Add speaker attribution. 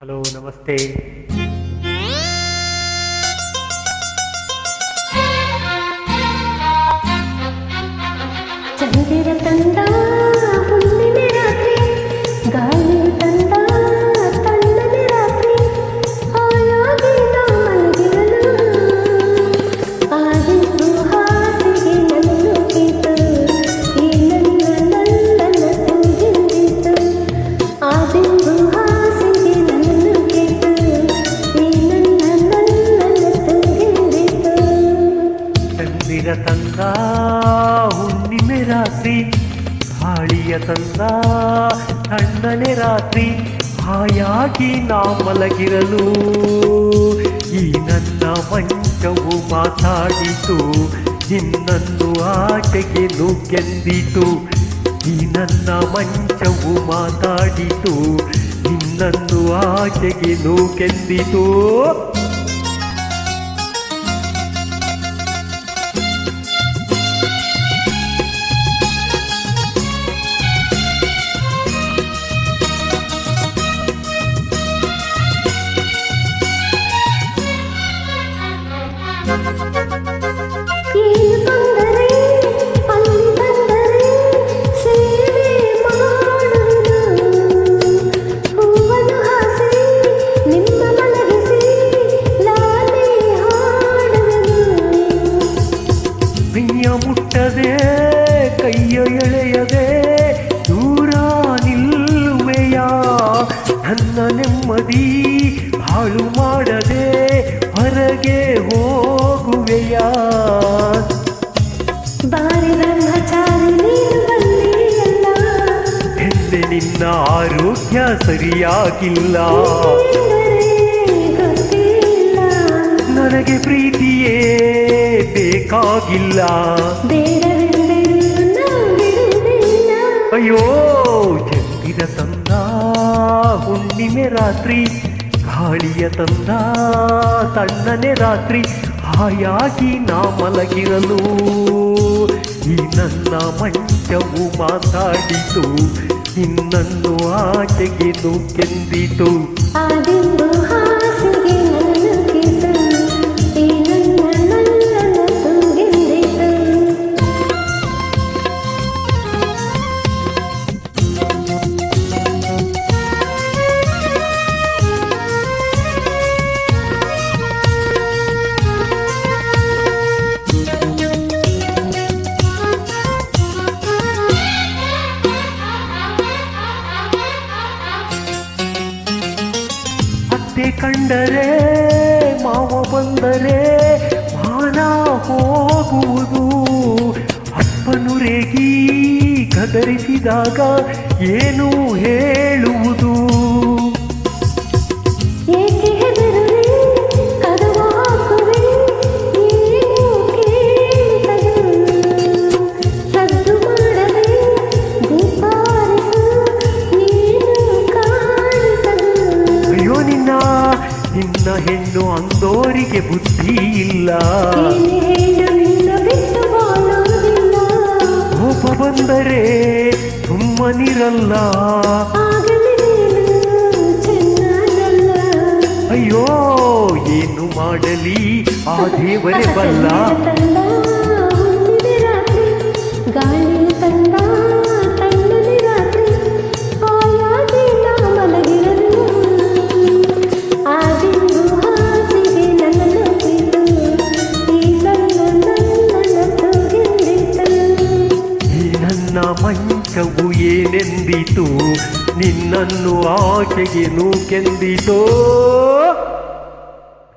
Speaker 1: Hello ನಮಸ್ತೆ.
Speaker 2: ಚಂದಿರ ತಂದ ಹುಣ್ಣಿಮೆ ರಾತ್ರಿ, ಗಾಳಿ ತಂದ ತಣ್ಣನೆ ರಾತ್ರಿ, ಹಾಯಾಗಿ ನಾ ಮಲಗಿರಲು ಆಗಿದ್ದು ಹಾಸಿಗೆ ನನ್ನುಗಿತು, ಈ ನನ್ನ ತುಂಬಿಂದಿತು. ಆಗಿದ್ದು ಹಾಸಿಗೆ ನನ್ನುಗಿತು, ಈ ನನ್ನ ತುಂಬಿಂದಿತು.
Speaker 1: ಚಂದಿರ ತಂದ ಹುಣ್ಣಿಮೆ ರಾತ್ರಿ, ಗಾಳಿಯ ತಂದ ತಣ್ಣನೆ ರಾತ್ರಿ, ಹಾಯಾಗಿ ನಾ ಮಲಗಿರಲು ಈ ನನ್ನ ಮಂಚವು ಮಾತಾಡಿತು, ನಿನ್ನನ್ನು ಆಚೆಗೆ ನೂಕೆಂದಿತು. ಈ ನನ್ನ ಮಂಚವು ಮಾತಾಡಿತು, ನಿನ್ನನ್ನು ಆಚೆಗೆ ನೂಕೆಂದಿತು.
Speaker 2: ಏನು ಬಂದರೆ ಅಲ್ಲಿ ಬಂದರೆ ಸೇವೆ ಮಾಡುವೆನು, ಹೂವನ್ನು ಹಾಸಿ ನಿಮ್ಮ ಮಲಗಿಸಿ ಲಾಲಿ ಹಾಡುವೆನು.
Speaker 1: ಕೈಯ ಮುಟ್ಟದೆ ಕೈಯ ಎಳೆಯದೆ ದೂರ ನಿಲ್ಲುವೆಯ, ನನ್ನ ನೆಮ್ಮದಿ ಹಾಳು ಮಾಡದೆ ಹೊರಗೆ ಹೋಗುವೆಯ.
Speaker 2: ಬಾರಿ ಬ್ರಹ್ಮಚಾರಿ ನೀನು ಬಂದಿಯಲ್ಲ,
Speaker 1: ಹೆಣ್ಣೆ ನಿನ್ನ ಆರೋಗ್ಯ ಸರಿಯಾಗಿಲ್ಲ,
Speaker 2: ಗೊತ್ತಿಲ್ಲ
Speaker 1: ನನಗೆ ಪ್ರೀತಿಯೇ ಬೇಕಾಗಿಲ್ಲ.
Speaker 2: ಬೇಡವೆಂದರೂ ನಾ ಬಿಡುವುದಿಲ್ಲ.
Speaker 1: ಅಯ್ಯೋ ಚಂದಿರ ತಂದ ಹುಣ್ಣಿಮೆ ರಾತ್ರಿ, ಗಾಳಿಯ ತಂದ ತಣ್ಣನೆ ರಾತ್ರಿ, ಹಾಯಾಗಿ ನಾ ಮಲಗಿರಲು ಈ ನನ್ನ ಮಂಚವು ಮಾತಾಡಿತು, ನಿನ್ನನ್ನು ಆಚೆಗೆ ನೂಕೆಂದಿತು.
Speaker 2: ಆಗಿದ್ದು ಹಾಸಿಗೆ ನನ್ನುಗಿತು, ಈ ನನ್ನ ತುಂಬಿಂದಿತು.
Speaker 1: ಅತ್ತೆ ಕಂಡರೆ ಮಾವ ಬಂದರೆ ಮಾನ ಹೋಗುವುದು, ಅಪ್ಪನು ರೇಗಿ ಗದರಿಸಿದಾಗ ಏನು ಹೇಳುವುದು.
Speaker 2: ಏಕೆ ಹೆದರುವೆ ಕದವ ಹಾಕುವೆ, ಏನು ಕೇಳಿಸದು, ಸದ್ದು ಮಾಡದೆ ದೀಪಾರಿಸು, ಏನು ಕಾಣಿಸದು.
Speaker 1: ಅಯ್ಯೋ ನಿನ್ನ ಹೆಣ್ಣು ಅಂದೋರಿಗೆ ಬುದ್ಧಿ ಇಲ್ಲ,
Speaker 2: ಏನೇ ಹೇಳು ನಿನ್ನ ಬಿಟ್ಟು ಬಾಳೋದಿಲ್ಲ.
Speaker 1: ಕೋಪ ಬಂದರೆ ಸುಮ್ಮನಿರಲ್ಲ,
Speaker 2: ಆಗಲಿ ನೀನು ಚೆನ್ನಾಗಲ್ಲ.
Speaker 1: ಅಯ್ಯೋ ಏನು ಮಾಡಲಿ ಆ ದೇವರೇ ಬಲ್ಲ.
Speaker 2: ತಂದ ಹುಣ್ಣಿಮೆ ರಾತ್ರಿ, ಗಾಳಿ ತಂದ ತಣ್ಣನೆ ರಾತ್ರಿ, ಹಾಯಾಗಿ ನಾ ಮಲಗಿರಲು ಆಗಿದ್ದು ಹಾಸಿಗೆ ನನ್ನನುಗಿತು, ಈ ನನ್ನ ತುಂಬಿಂದಿತು.
Speaker 1: ಈ ನನ್ನ ಮಂಚವು ಏನೆಂದಿತು, ನಿನ್ನನ್ನು ಆಚೆಗೆ ನೂಕೆಂದಿತೋ.